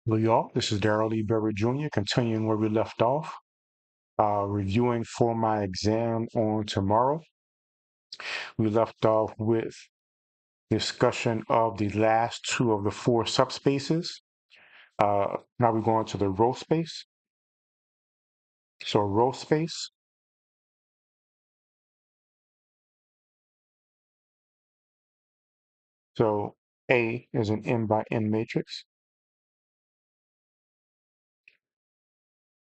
Hello, y'all. This is Darrell Lee Berry Jr., continuing where we left off, reviewing for my exam on tomorrow. We left off with discussion of the last two of the four subspaces. Now we're going to the row space. So, row space. So, A is an n by n matrix.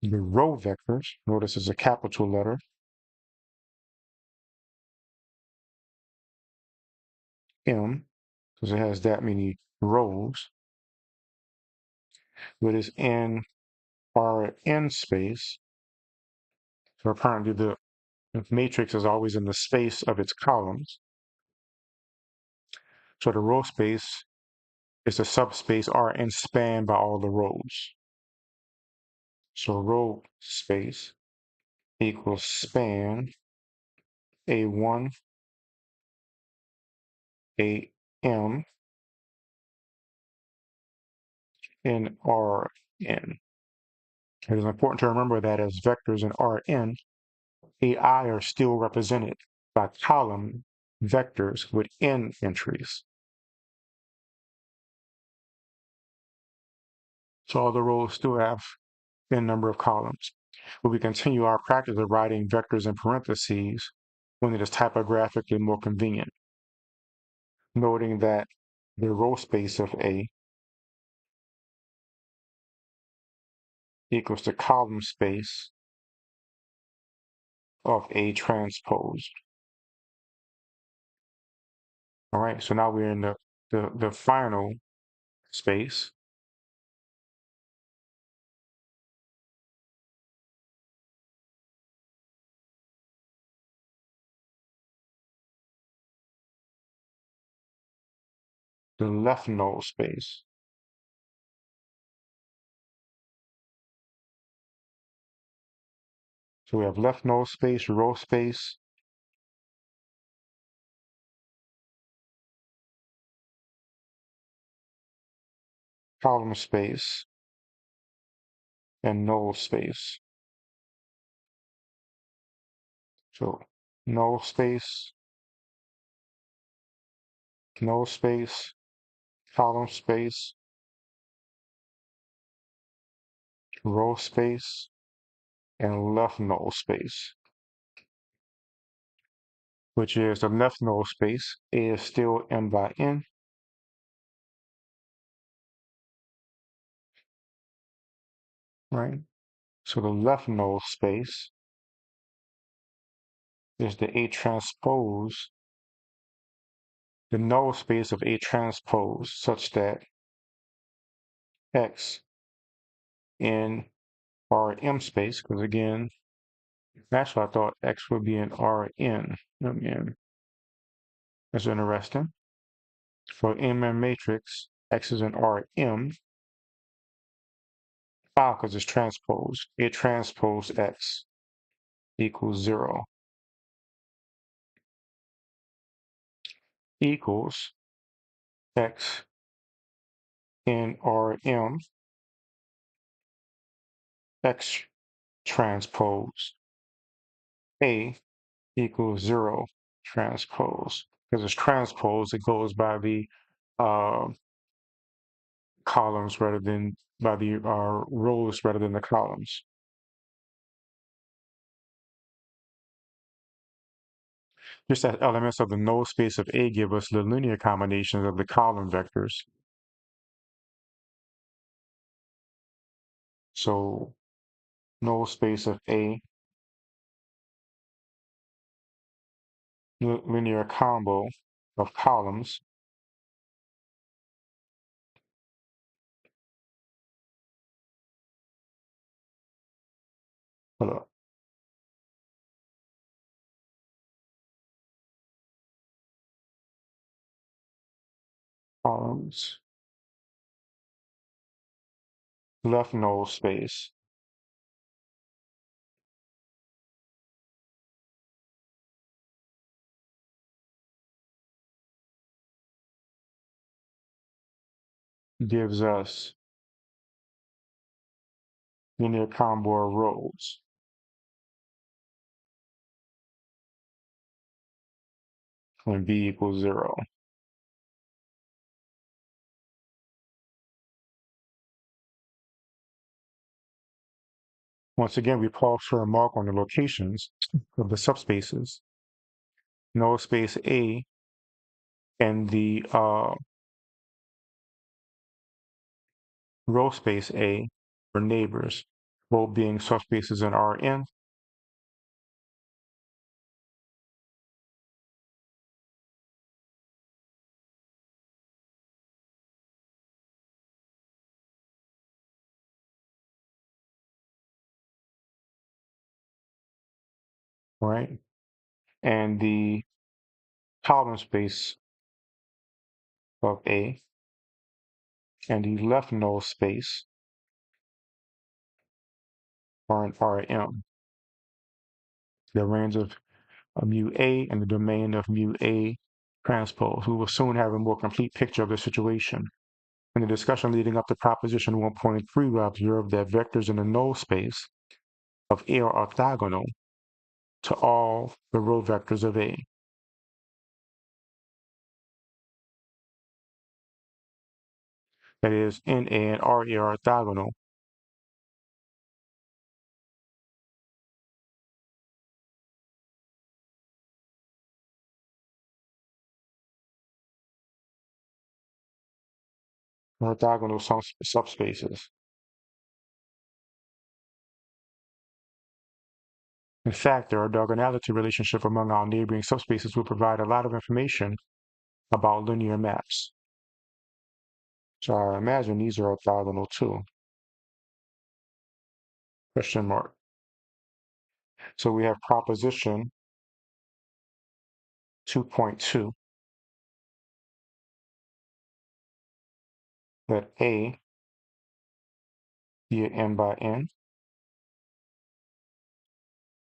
The row vectors, notice it's a capital letter, M, because it has that many rows, but it's in Rn space. So apparently the matrix is always in the space of its columns. So the row space is the subspace Rn spanned by all the rows. So row space equals span A1, AM, in Rn. It is important to remember that as vectors in Rn, AI are still represented by column vectors with n entries. So all the rows still have n number of columns. But we continue our practice of writing vectors in parentheses when it is typographically more convenient, noting that the row space of A equals the column space of A transpose. All right, so now we're in the final space. The left null space. So we have left null space, row space, column space, and null space. So null space, column space, row space, and left null space, which is the left null space. A is still n by n. Right? So the left null space is the A transpose, the null space of A transpose, such that X in Rm space, because again, actually I thought X would be in Rn. Again, that's interesting. For MN matrix, X is in Rm. Because it's transposed. A transpose X equals 0. Equals X in Rm, X transpose A equals 0 transpose. Because it's transpose, it goes by the uh, columns rather than by the rows rather than the columns. Just as elements of the null space of A give us the linear combinations of the column vectors. So null space of A, linear combo of columns columns, left null space, gives us linear combo of rows when b equals 0. Once again, we pause for a mark on the locations of the subspaces. Null space A and the row space A are neighbors, both being subspaces in Rn. Right? And the column space of A and the left null space are in Rm. The range of mu A and the domain of mu A transpose. We will soon have a more complete picture of the situation. In the discussion leading up to proposition 1.3, we observed that vectors in the null space of A are orthogonal to all the row vectors of A. That is, NA and RA are orthogonal. Orthogonal subspaces. In fact, the orthogonality relationship among our neighboring subspaces will provide a lot of information about linear maps. So I imagine these are orthogonal too. Question mark. So we have proposition 2.2 that A be an n by n,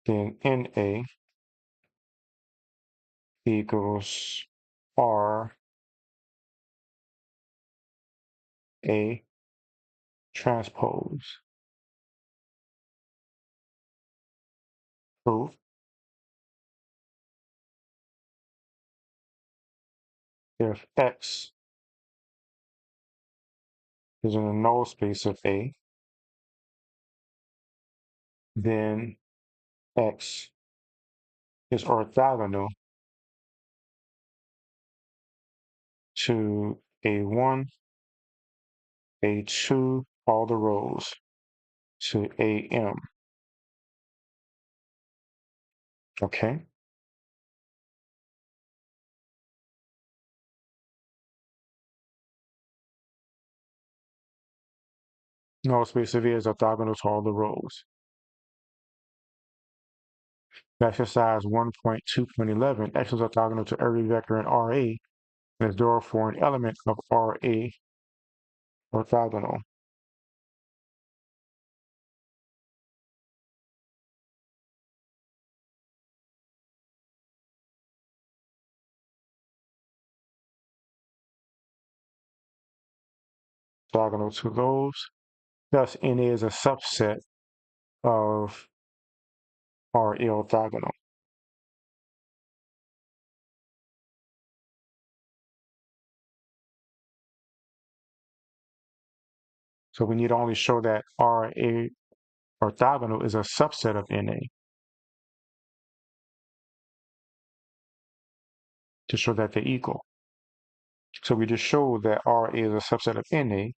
then NA equals R A transpose. Proof. If X is in the null space of A, then X is orthogonal to A1, A2, all the rows, to AM. Okay? Null space of A is orthogonal to all the rows. Exercise 1.2.11, X is orthogonal to every vector in RA, and is therefore an element of RA orthogonal. Orthogonal to those. Thus, NA is a subset of RA orthogonal. So we need to only show that RA orthogonal is a subset of NA to show that they're equal. So we just show that RA is a subset of NA.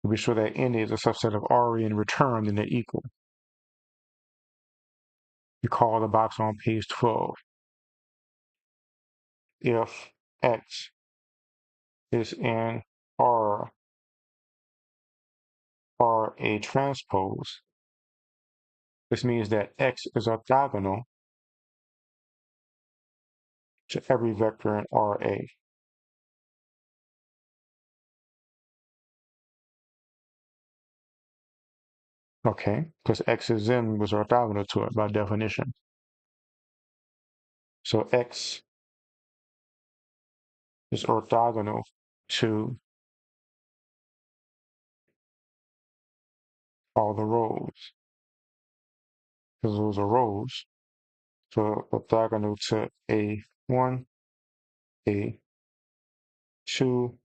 We show that NA is a subset of RA in return, then they're equal. We call the box on page 12. If X is in RA transpose, this means that X is orthogonal to every vector in RA. Okay, because X is in was orthogonal to it by definition. So X is orthogonal to all the rows, because those are rows. So orthogonal to A1, A2,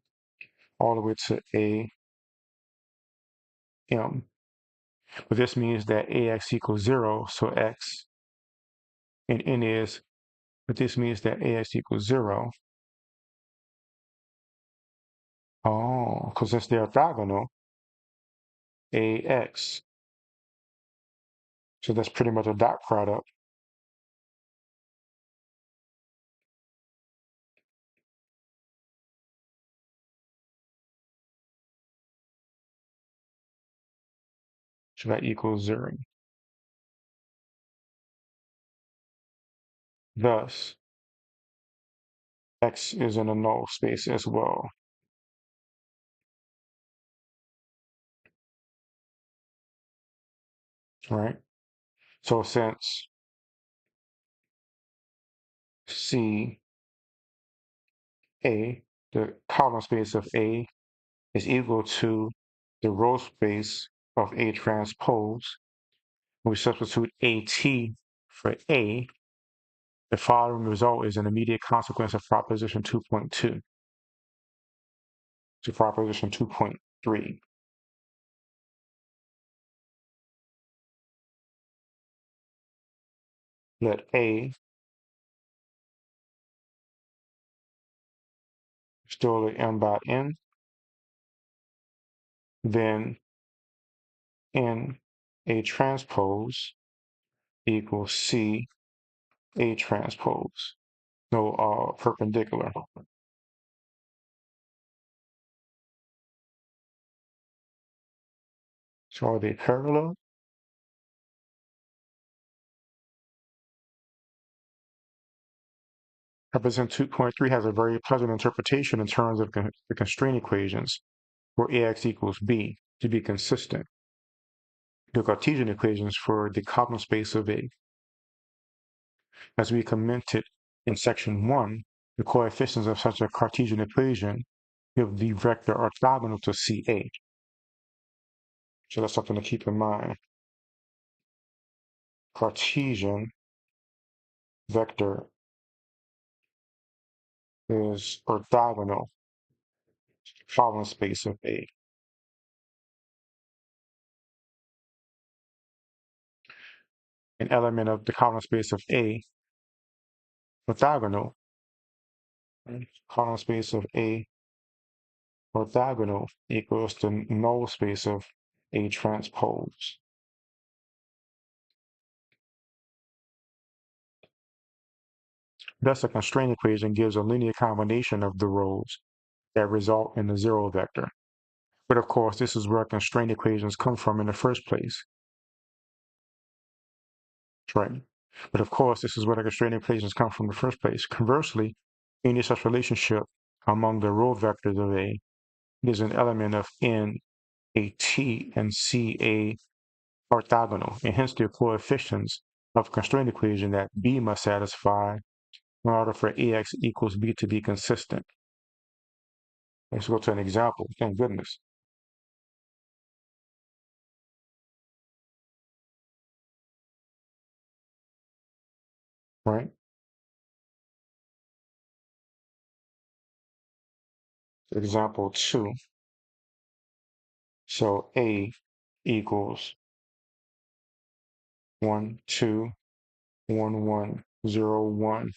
all the way to AM. But this means that AX equals 0, so X and N is, but this means that AX equals 0. Oh, because since they're orthogonal, AX. So that's pretty much a dot product. So that equals 0. Thus, X is in a null space as well, right? So since C, A, the column space of A is equal to the row space of A transpose, we substitute AT for A, the following result is an immediate consequence of proposition 2.2 to proposition 2.3. Let A still M by N, then N A transpose equals C A transpose. No perpendicular. So are they parallel? Proposition 2.3 has a very pleasant interpretation in terms of the constraint equations where AX equals B to be consistent. The Cartesian equations for the column space of A. As we commented in section 1, the coefficients of such a Cartesian equation give the vector orthogonal to CA. So that's something to keep in mind. Cartesian vector is orthogonal column space of A. An element of the column space of A, orthogonal, column space of A orthogonal equals the null space of A transpose. Thus, a constraint equation gives a linear combination of the rows that result in the zero vector. But of course, this is where constraint equations come from in the first place. Right. But of course, this is where the constraint equations come from in the first place. Conversely, any such relationship among the row vectors of A is an element of N, A T, and C A orthogonal, and hence the coefficients of constraint equation that B must satisfy in order for AX equals B to be consistent. Let's go to an example. Thank goodness. Right? Example 2. So A equals 1, 2, 1, 1, 0, 1,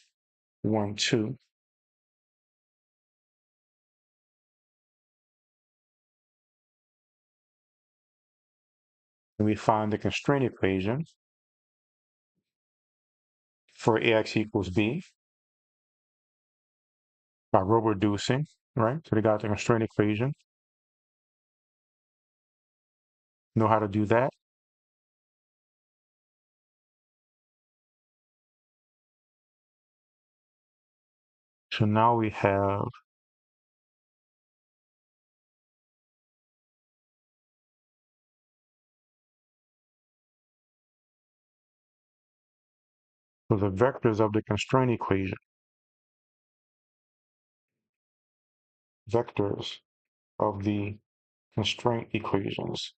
1, 2. And we find the constraint equation for AX equals B by row reducing, right? So we got the constraint equation. Know how to do that? So now we have for the vectors of the constraint equation, vectors of the constraint equations.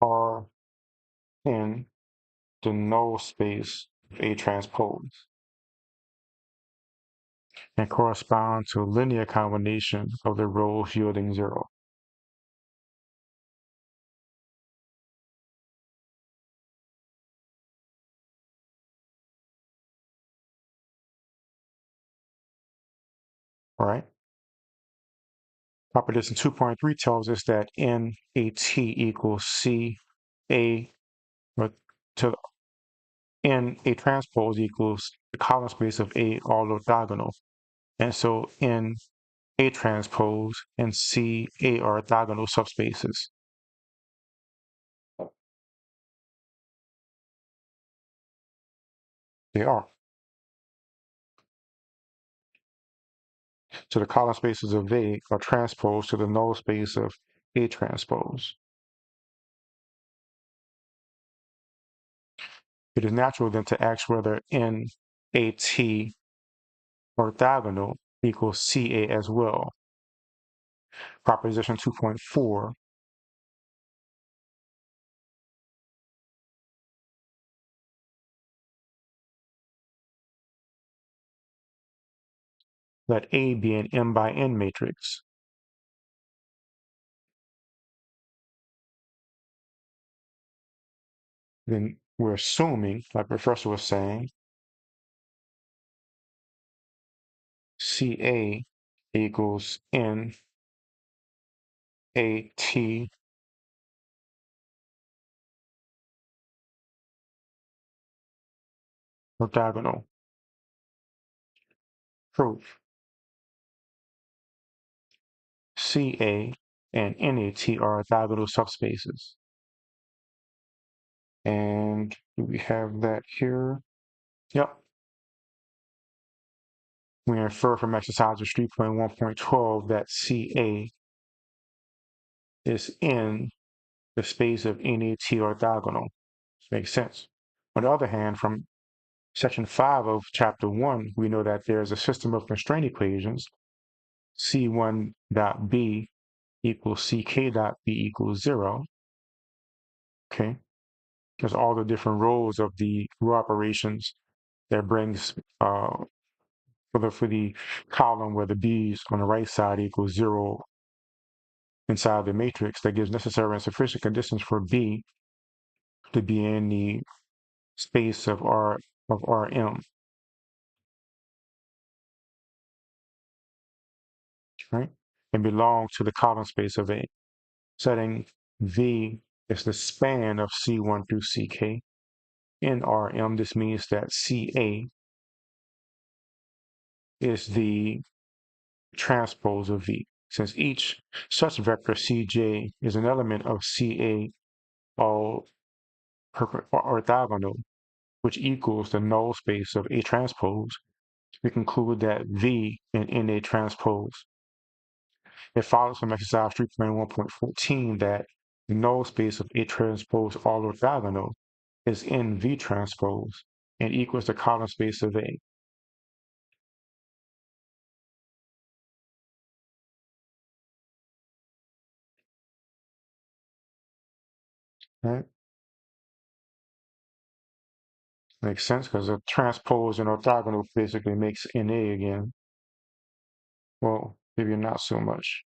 are in the null space of A transpose and correspond to a linear combination of the rows yielding 0. All right. Proposition 2.3 tells us that NAT equals CA, or to NA transpose equals the column space of A all orthogonal. And so NA transpose and CA are orthogonal subspaces. They are. So the column spaces of A are transposed to the null space of A transpose. It is natural then to ask whether NAT orthogonal equals CA as well. Proposition 2.4 let A be an m by n matrix. Then we're assuming, like the professor was saying, CA equals NAT orthogonal. Proof. CA and NAT are orthogonal subspaces. And do we have that here? Yep. We infer from exercises 3.1.12 that CA is in the space of NAT orthogonal. This makes sense. On the other hand, from section 5 of chapter 1, we know that there's a system of constraint equations, C1 dot B equals CK dot B equals 0. Okay. There's all the different rows of the row operations that brings for the column where the B's on the right side equals 0 inside the matrix, that gives necessary and sufficient conditions for B to be in the space of Rm, right? And belong to the column space of A. Setting V is the span of C1 through CK. In Rm, this means that CA is the transpose of V. Since each such vector Cj is an element of Ca all orthogonal, which equals the null space of A transpose, we conclude that V in NA transpose. It follows from exercise 3.1.14 that the null space of A transpose all orthogonal is in V transpose and equals the column space of A. Right? Makes sense because a transpose and orthogonal basically makes NA again. Well, maybe not so much.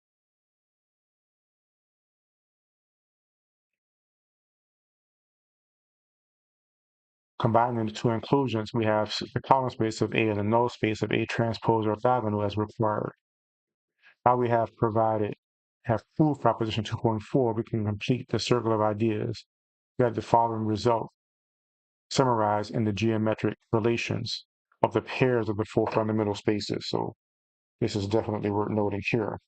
Combining the two inclusions, we have the column space of A and the null space of A transpose orthogonal as required. Now we have proved proposition 2.4, we can complete the circle of ideas. We have the following result summarized in the geometric relations of the pairs of the four fundamental spaces. So this is definitely worth noting here.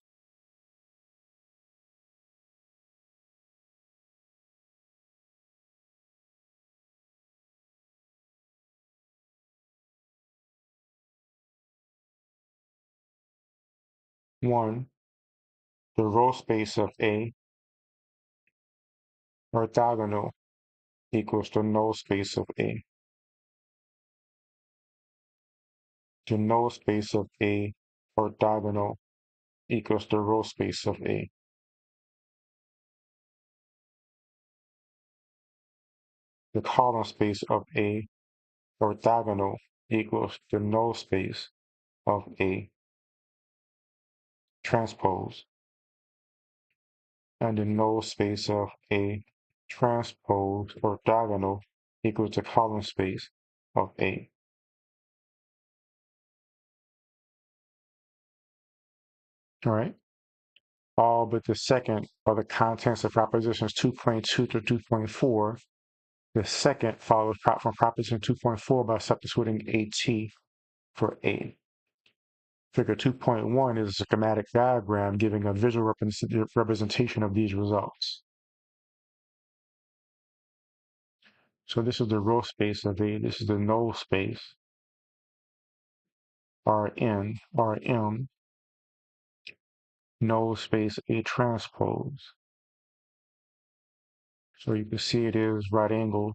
One, the row space of A orthogonal equals the null space of A. The null space of A orthogonal equals the row space of A. the column space of A orthogonal equals the null space of A transpose, and the null space of A transpose orthogonal equals the column space of A. All right. All but the second are the contents of propositions 2.2 to 2.4. The second follows from proposition 2.4 by substituting AT for A. Figure 2.1 is a schematic diagram giving a visual representation of these results. So this is the row space of A. This is the null space, Rn, null space A transpose. So you can see it is right angles.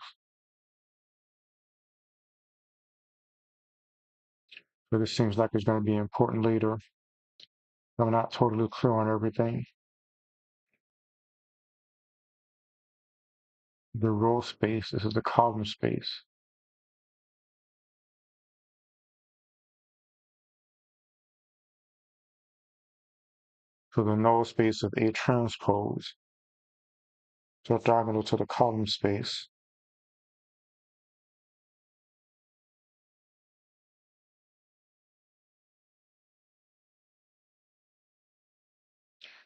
So this seems like it's going to be important later. I'm not totally clear on everything. The row space, this is the column space. So the null space of A transpose is orthogonal to the column space.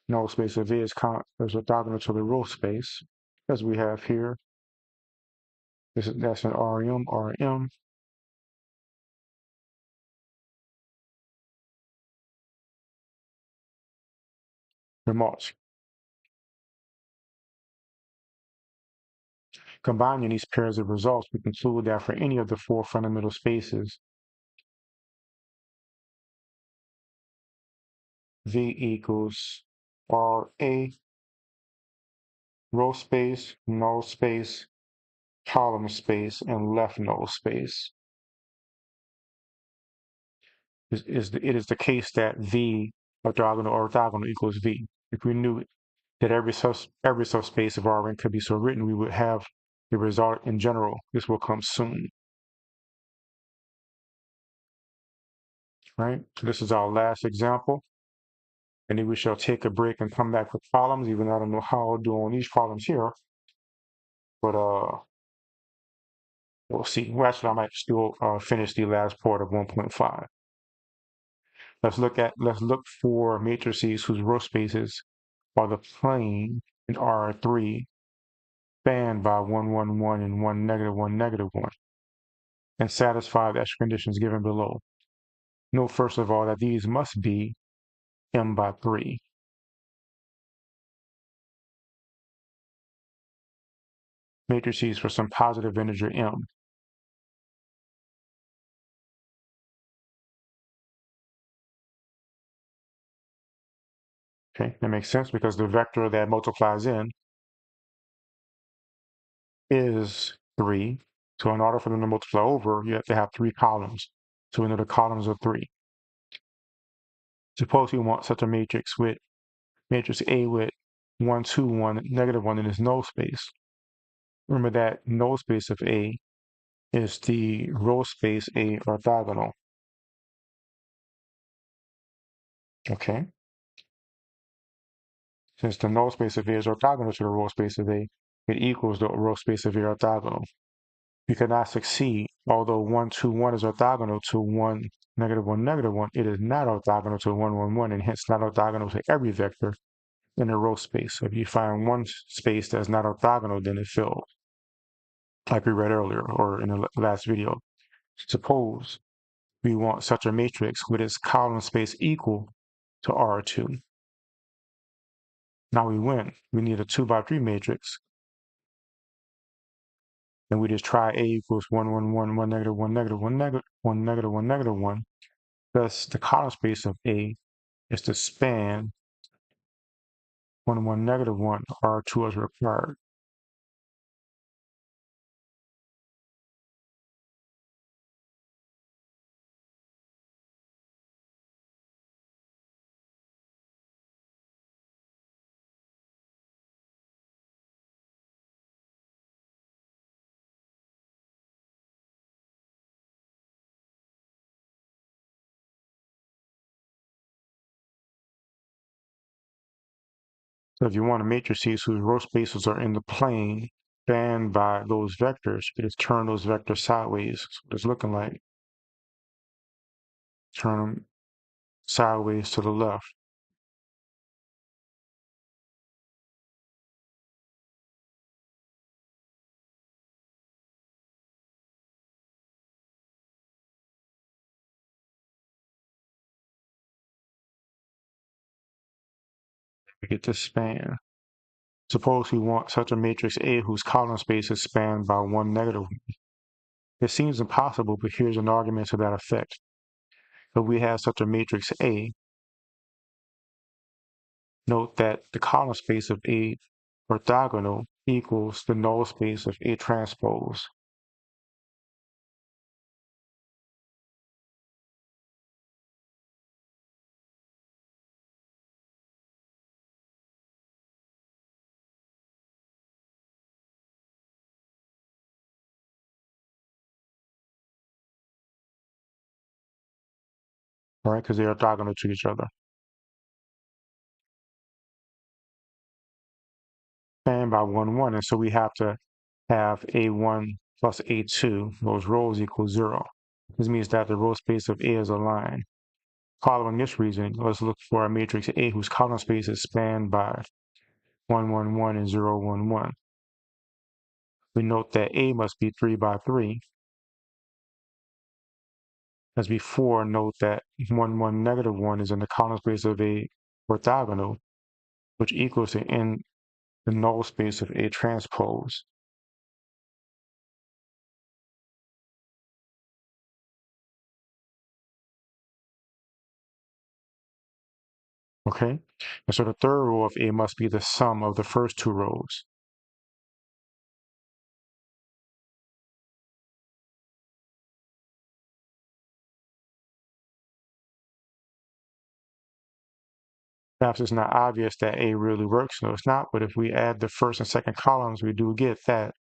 Null space of A is orthogonal to the row space, as we have here. That's an RM. Remarks. Combining these pairs of results, we conclude that for any of the four fundamental spaces, V equals RA, row space, null space, column space, and left null space. It is the case that V orthogonal equals V. If we knew that every subspace of Rn could be so written, we would have the result in general. This will come soon. Right? So this is our last example. And then we shall take a break and come back with problems, even though I don't know how I'll do on these problems here. But we'll see. Well, actually, I might still finish the last part of 1.5. Let's look for matrices whose row spaces are the plane in R3 spanned by 1, 1, 1, and 1, negative 1, negative 1, and satisfy the extra conditions given below. Note first of all that these must be m by 3. Matrices for some positive integer m. Okay, that makes sense because the vector that multiplies in is 3. So in order for them to multiply over, you have to have 3 columns. So we know the columns are 3. Suppose we want such a matrix with matrix A with 1, 2, 1, negative 1 in its null space. Remember that null space of A is the row space A orthogonal. Okay. Since the null space of A is orthogonal to the row space of A, it equals the row space of A orthogonal. You cannot succeed. Although 1, 2, 1 is orthogonal to 1, negative 1, negative 1, it is not orthogonal to 1, 1, 1, and hence not orthogonal to every vector in a row space. So if you find one space that's not orthogonal, then it fails, like we read earlier or in the last video. Suppose we want such a matrix with its column space equal to R2. Now we win. We need a 2 by 3 matrix. And we just try A equals 1, 1, 1, 1, negative 1, negative 1, negative 1, negative 1, negative 1. Thus, the column space of A is to span 1, 1, negative 1, R2 as required. So if you want a matrices whose row spaces are in the plane spanned by those vectors, you just turn those vectors sideways. That's what it's looking like. Turn them sideways to the left. We get this span. Suppose we want such a matrix A whose column space is spanned by one negative one. It seems impossible, but here's an argument to that effect. If we have such a matrix A, note that the column space of A orthogonal equals the null space of A transpose. Right? Because they're orthogonal to each other. Spanned by 1, 1, and so we have to have A1 plus A2, those rows equal 0. This means that the row space of A is a line. Following this reasoning, let's look for a matrix A whose column space is spanned by 1, 1, 1, and 0, 1, 1. We note that A must be 3 by 3. As before, note that 1, 1, negative 1 is in the column space of A orthogonal, which equals to in the null space of A transpose. Okay? And so the third row of A must be the sum of the first two rows. Perhaps it's not obvious that A really works. No, it's not, but if we add the first and second columns, we do get that.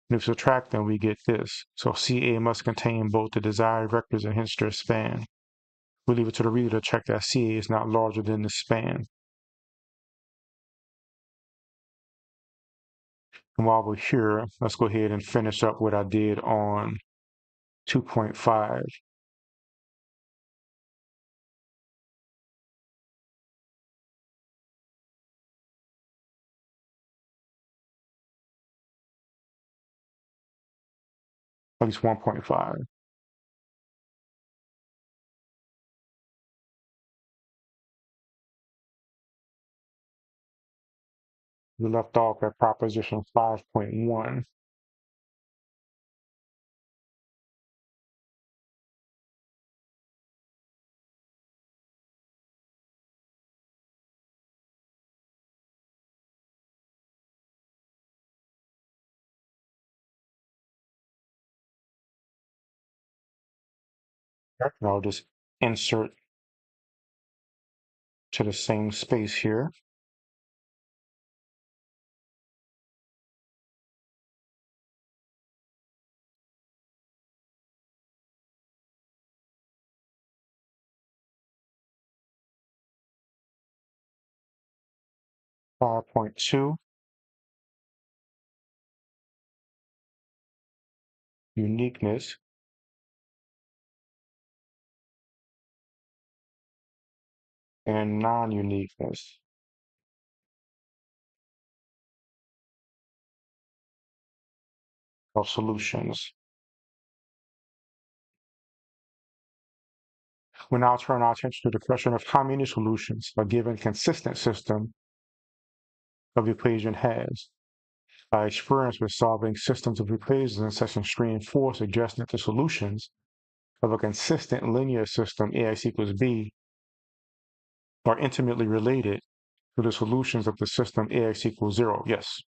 And if we subtract them, we get this. So CA must contain both the desired vectors and hence their span. We leave it to the reader to check that CA is not larger than the span. And while we're here, let's go ahead and finish up what I did on 2.5. At least 1.5. We left off at proposition 5.1. And I'll just insert to the same space here. .2 uniqueness and non-uniqueness of solutions. We now turn our attention to the question of how many solutions a given consistent system of equation has. Our experience with solving systems of equations in section 3 and 4 suggests that the solutions of a consistent linear system AX equals B are intimately related to the solutions of the system AX equals 0. Yes.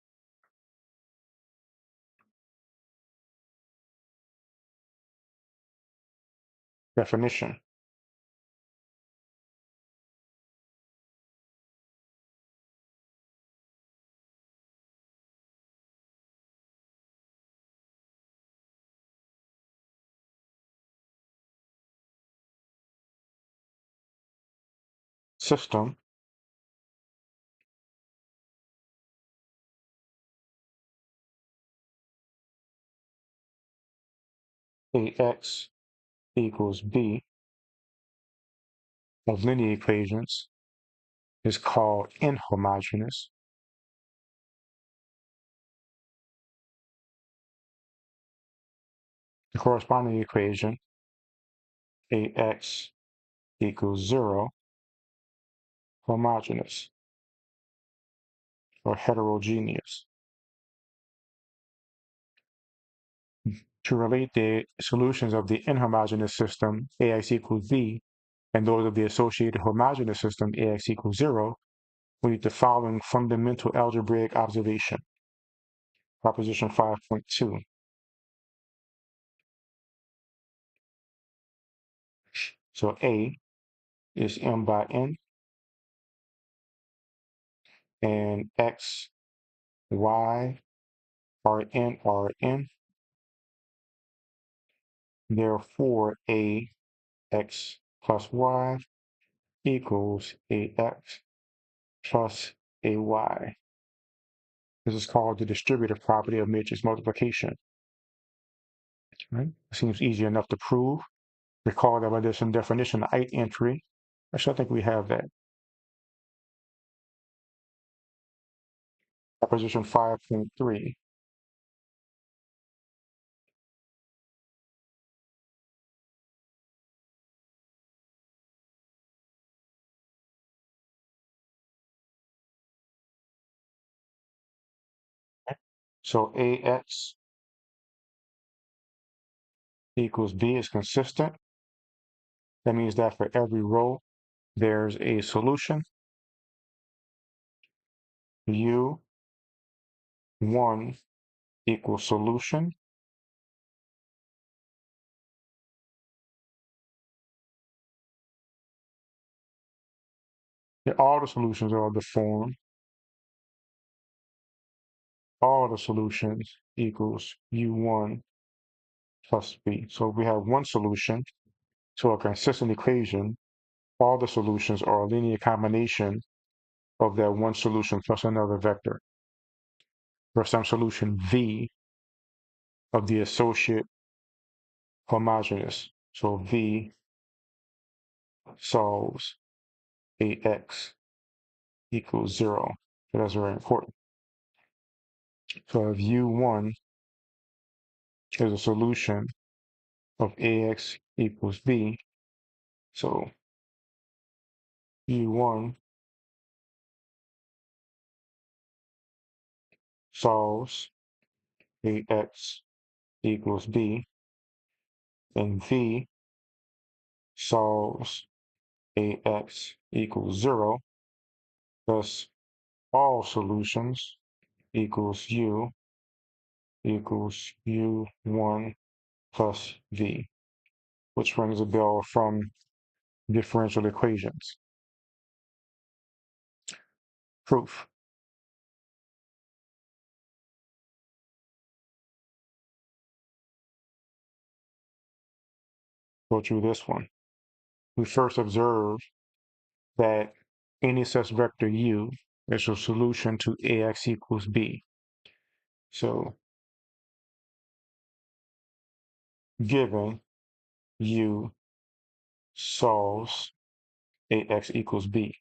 Definition. System AX equals B of linear equations is called inhomogeneous. The corresponding equation, AX equals 0, homogeneous or heterogeneous. To relate the solutions of the inhomogeneous system, AX equals B, and those of the associated homogeneous system, AX equals 0, we need the following fundamental algebraic observation. Proposition 5.2. So A is M by N, and X, Y are N. Therefore, AX plus Y equals AX plus AY. This is called the distributive property of matrix multiplication. Right? It seems easy enough to prove. Recall that by this definition, the ith entry. Actually, I think we have that. Proposition 5.3. So AX equals B is consistent. That means that for every row, there's a solution. U1 equals solution. All the solutions are of the form. All the solutions equals U1 plus B. So if we have one solution to a consistent equation, all the solutions are a linear combination of that one solution plus another vector. For some solution V of the associate homogeneous. So V solves AX equals 0. So that's very important. So if U1 is a solution of AX equals B, so U1 solves AX equals B, and V solves AX equals 0, thus all solutions equals U equals U1 plus V, which rings a bell from differential equations. Proof. Go through this one. We first observe that any such vector U is a solution to AX equals B. So given U solves AX equals B.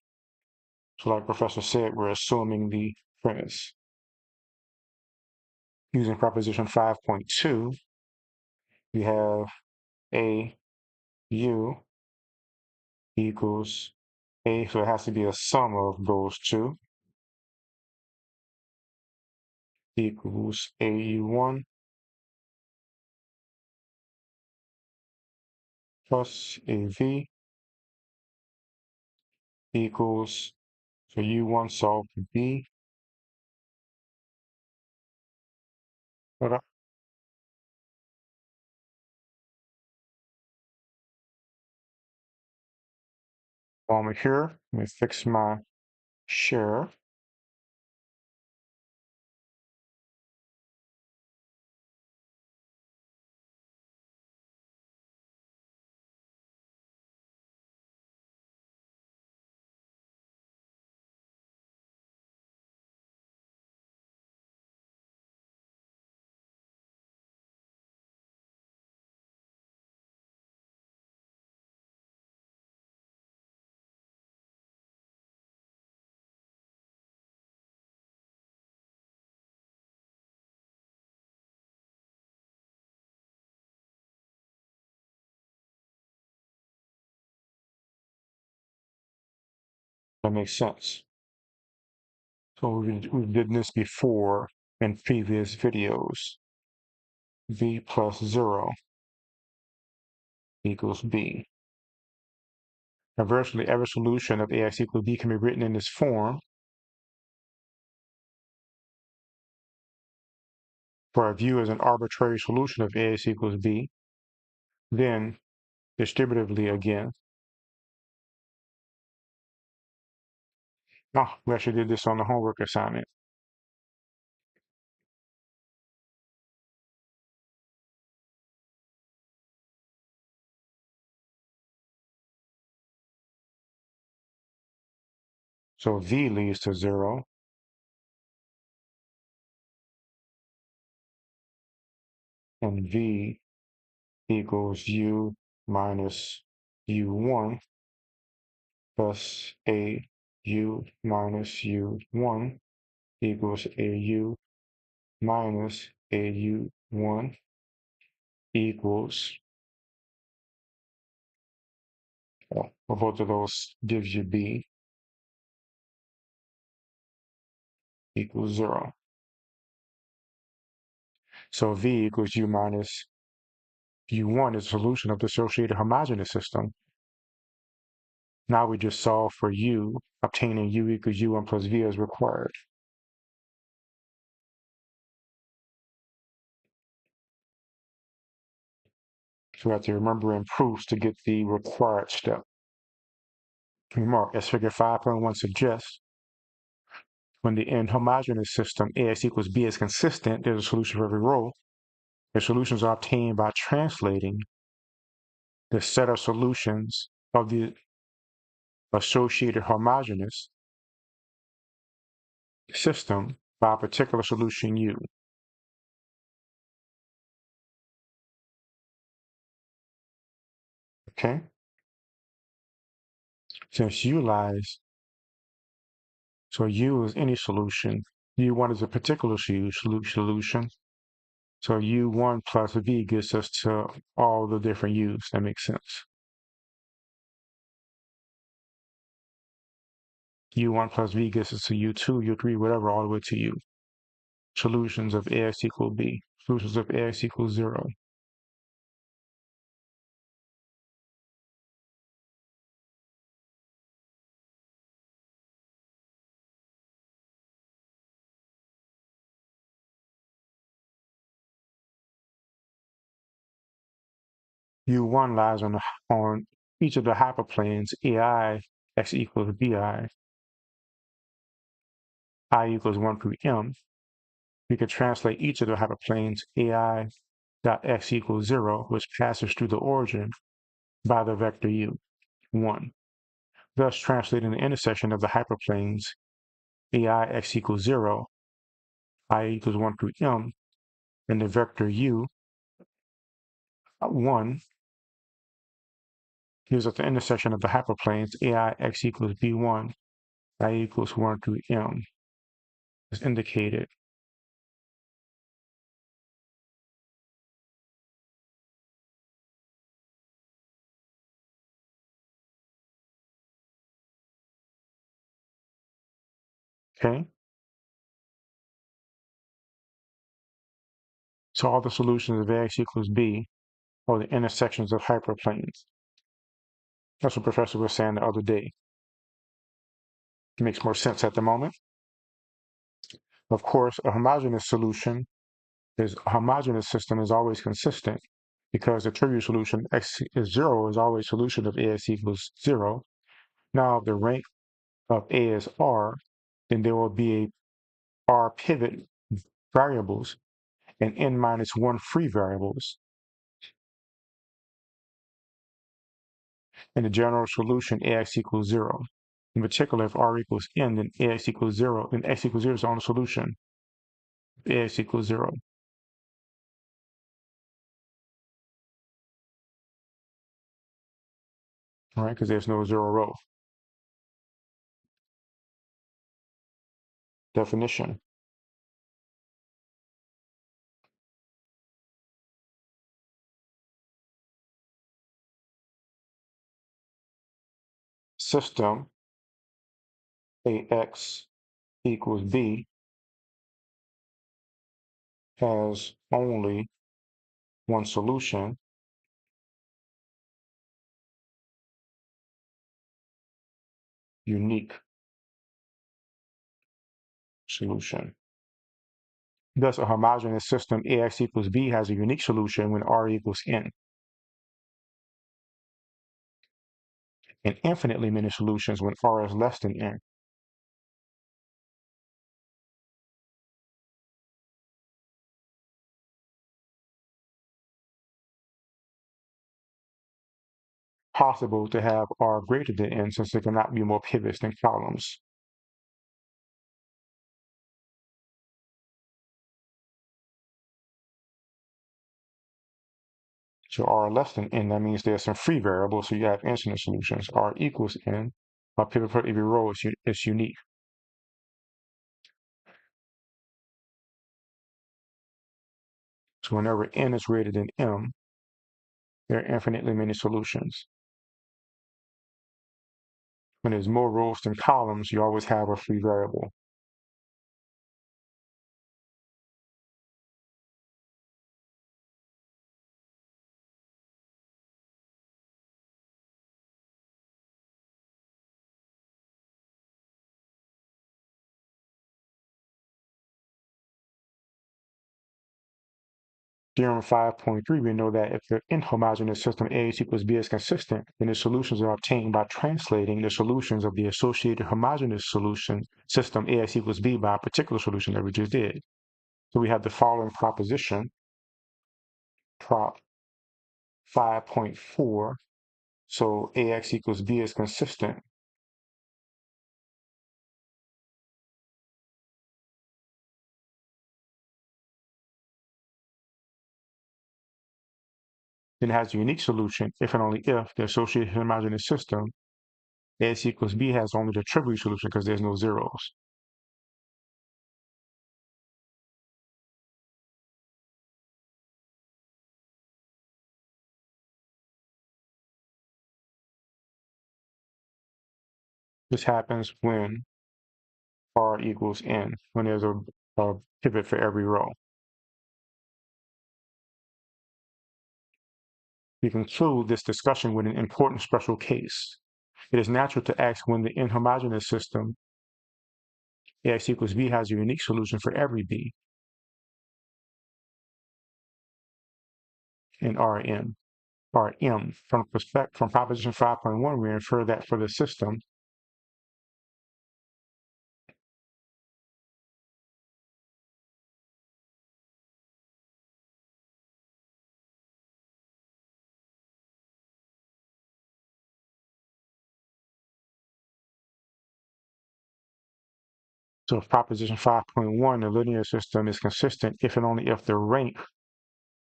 So like Professor said, we're assuming the premise. Using proposition 5.2, we have AU equals A, so it has to be a sum of those two, equals AU1 plus AV equals, so U1 solved B. Hold up. While I'm here, let me fix my share. That makes sense. So we did this before in previous videos. V plus 0 equals B. Now, virtually every solution of AX equals B can be written in this form. For a view as an arbitrary solution of AX equals B, then distributively again. Oh, we actually did this on the homework assignment. So V leads to 0. And V equals U minus U1 plus AU minus U1 equals AU minus AU1 equals, well, both of those gives you B equals 0. So V equals U minus U1 is a solution of the associated homogeneous system. Now we just solve for U, obtaining U equals U1 plus V as required. So we have to remember in proofs to get the required step. Remark, as figure 5.1 suggests, when the inhomogeneous system AX equals B is consistent, there's a solution for every row. The solutions are obtained by translating the set of solutions of the associated homogeneous system by a particular solution U. Okay? Since U lies, so U is any solution. U1 is a particular solution. So U1 plus V gets us to all the different U's. That makes sense. U1 plus V gets us to U2, U3, whatever, all the way to U. Solutions of AX equals B. Solutions of AX equals 0. U1 lies on each of the hyperplanes AI x equals BI, I equals 1 through M. We could translate each of the hyperplanes AI dot x equals 0, which passes through the origin, by the vector U, 1. Thus translating the intersection of the hyperplanes AI x equals 0, I equals 1 through M, and the vector U, 1, gives us the intersection of the hyperplanes AI x equals B1, I equals 1 through M, as indicated. Okay? So all the solutions of AX equals B are the intersections of hyperplanes. That's what Professor was saying the other day. It makes more sense at the moment. Of course, a homogeneous system is always consistent because the trivial solution x is 0 is always solution of AX equals 0. Now, if the rank of A is R, then there will be a R pivot variables and n minus 1 free variables. And the general solution AX equals 0. In particular, if R equals n, then AX equals 0, then x equals 0 is the only solution. AX equals 0. All right, because there's no 0 row. Definition. System AX equals B has only one solution, unique solution. Thus, a homogeneous system AX equals B has a unique solution when R equals N, and infinitely many solutions when R is less than N. Possible to have R greater than N since there cannot be more pivots than columns. So R less than N, that means there's some free variables, so you have infinite solutions. R equals N, a pivot for every row is unique. So whenever N is greater than M, there are infinitely many solutions. When there's more rows than columns, you always have a free variable. Theorem 5.3, we know that if the inhomogeneous system AX equals B is consistent, then the solutions are obtained by translating the solutions of the associated homogeneous solution system AX equals B by a particular solution that we just did. So we have the following proposition, prop 5.4. So AX equals B is consistent. Then it has a unique solution if and only if the associated homogeneous system AX equals B has only the trivial solution because there's no zeros. This happens when R equals N, when there's a pivot for every row. We conclude this discussion with an important special case. It is natural to ask when the inhomogeneous system AX equals B has a unique solution for every B in Rn. Rm. From proposition 5.1, we infer that for the system So proposition 5.1, the linear system is consistent if and only if the rank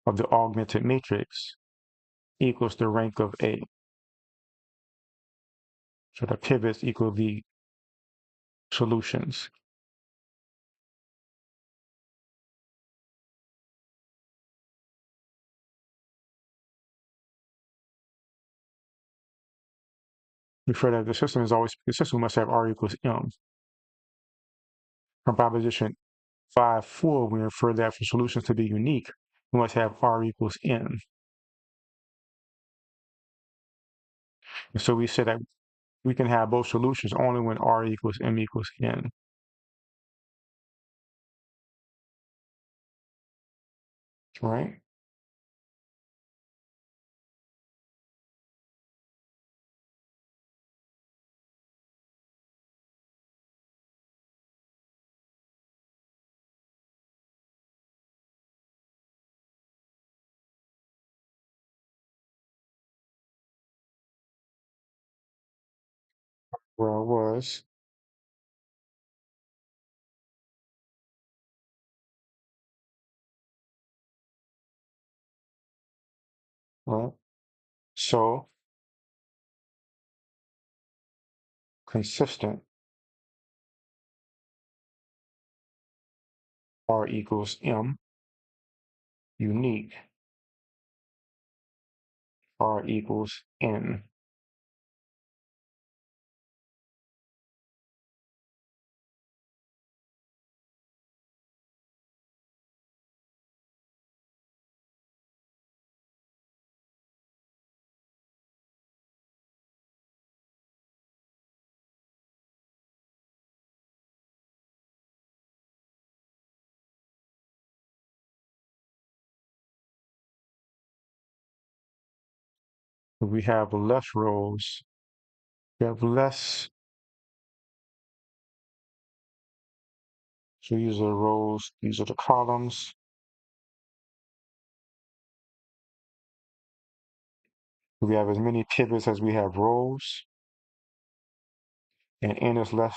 of the augmented matrix equals the rank of A. So the pivots equal the solutions. Refer that the system must have R equals M. From proposition 5.4, we infer that for solutions to be unique, we must have R equals N. And so we said that we can have both solutions only when R equals M equals N. Right? Where I was. Right? So consistent R equals M, unique R equals N. we have less rows. We have less. So these are the rows, these are the columns. We have as many pivots as we have rows, and n is less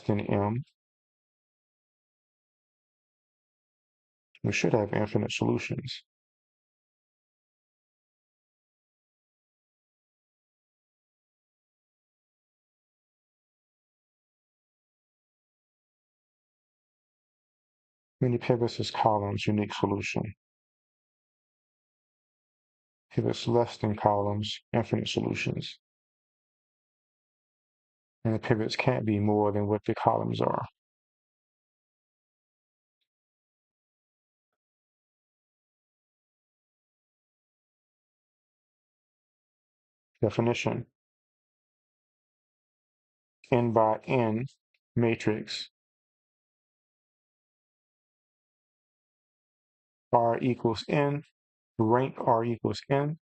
than m. We should have infinite solutions. Many pivots is columns, unique solution. Pivots less than columns, infinite solutions. And the pivots can't be more than what the columns are. Definition. N by n matrix. R equals n. Rank R equals n.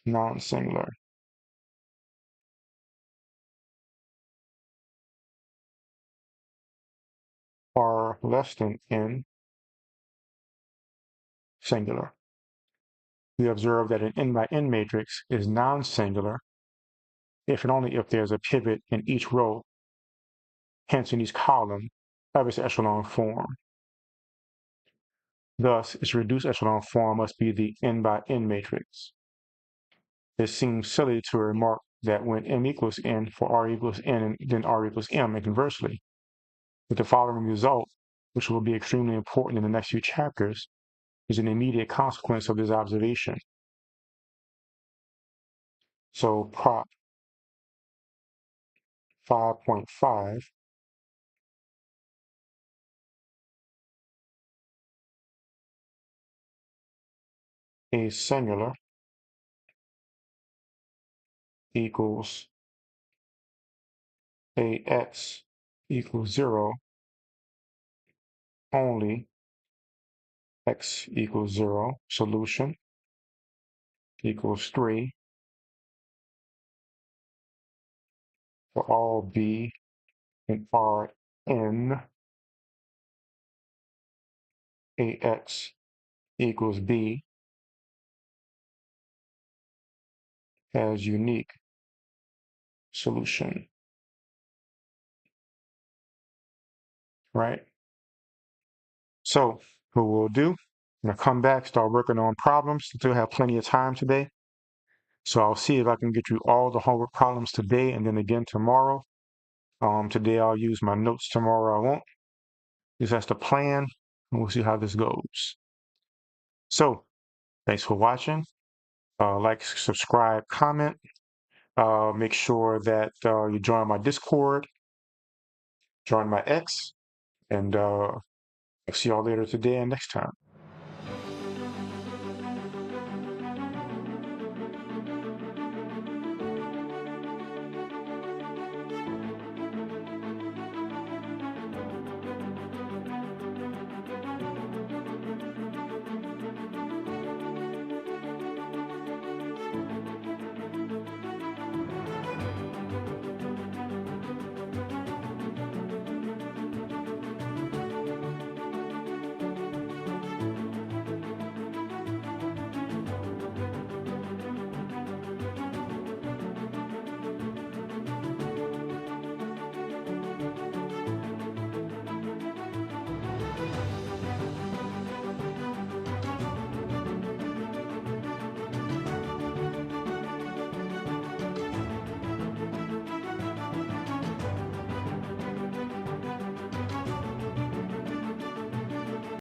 Non-singular. R less than n. Singular. We observe that an n by n matrix is non-singular if and only if there's a pivot in each row, hence in each column of its echelon form. Thus, its reduced echelon form must be the n by n matrix. It seems silly to remark that when m equals n for r equals n and then r equals m, and conversely, with the following result, which will be extremely important in the next few chapters, is an immediate consequence of this observation. So prop 5.5 a singular equals ax equals 0 only x equals 0 solution equals 3 for all b and rn ax equals b as unique solution, right? So what we'll do, I'm gonna come back, start working on problems. Still have plenty of time today. So I'll see if I can get you all the homework problems today and then again tomorrow. Today I'll use my notes, tomorrow I won't. This has the plan, and we'll see how this goes. So thanks for watching. Like, subscribe, comment. Make sure that you join my Discord, join my X, and I'll see y'all later today and next time.